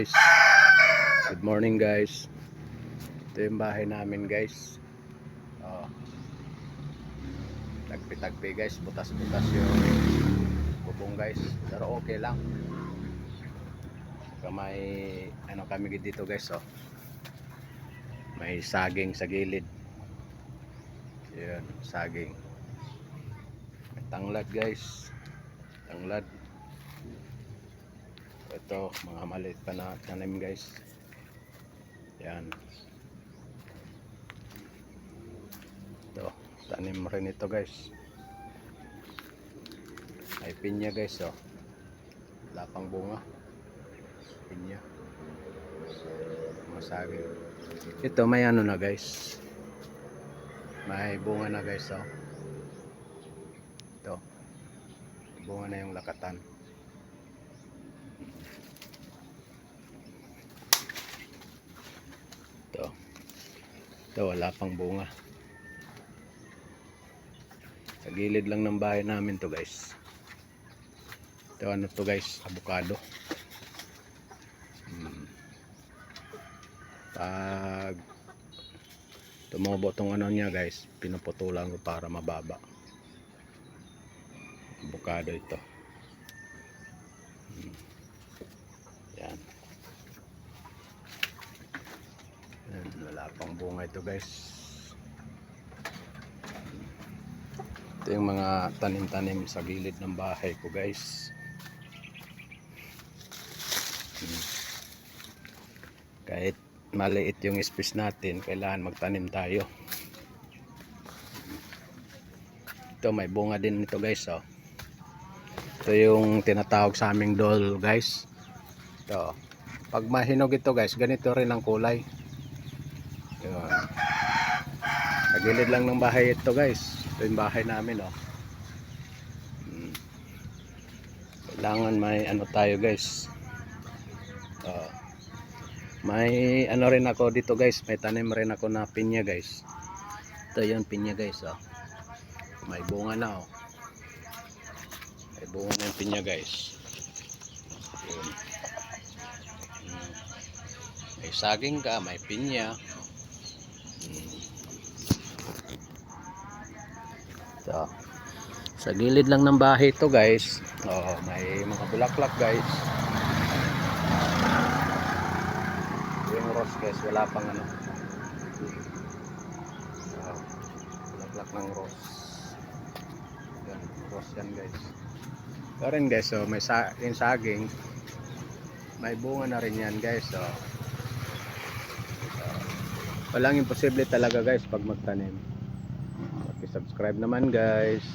guys. Good morning guys. Ito yung bahay namin guys. Oh. Tagpi-tagpi guys, butas-butas yung bubong guys. Pero okay lang. Saka may ano kami dito guys, oh. May saging sa gilid. Yan, saging. May tanglad guys. Tanglad. Ito, mga maliit pa na tanim guys. Yan. Ito, tanim rin ito guys. May pinya guys, oh. Wala pang bunga. Pinya. Masaging. Ito, may ano na guys. May bunga na guys, oh. Ito. Bunga na yung lakatan. Ito, wala pang bunga. Sa gilid lang ng bahay namin to guys. Ito ano to guys, avocado. Pag tumubo tong ano niya guys, pinuputulan ko para mababa. Avocado ito. Yan. Yan, wala pang bunga ito guys. Ito yung mga tanim-tanim sa gilid ng bahay ko guys. Kahit maliit yung space natin, kailangan magtanim tayo. Ito may bunga din nito guys, oh. Ito yung tinatawag sa aming dol guys. Ito. Pag mahinog ito guys, ganito rin ang kulay. Yun. Sa gilid lang ng bahay ito guys. Ito yung bahay namin, oh. Kailangan may ano tayo guys. May ano rin ako dito guys. May tanim rin ako na pinya guys. Ito yung pinya guys, oh. May bunga na, oh. May bunga na yung pinya guys. Yun. May saging ka, may pinya. Ito. Sa gilid lang ng bahay ito guys. Oh, may mga bulaklak guys. Yung rose guys, wala pang ano. Oh, bulaklak ng rose. Yan, rose yan guys. Ito rin guys, oh, may yung saging. May bunga na rin yan guys, oh. Walang imposible talaga guys pag magtanim. Subscribe naman guys.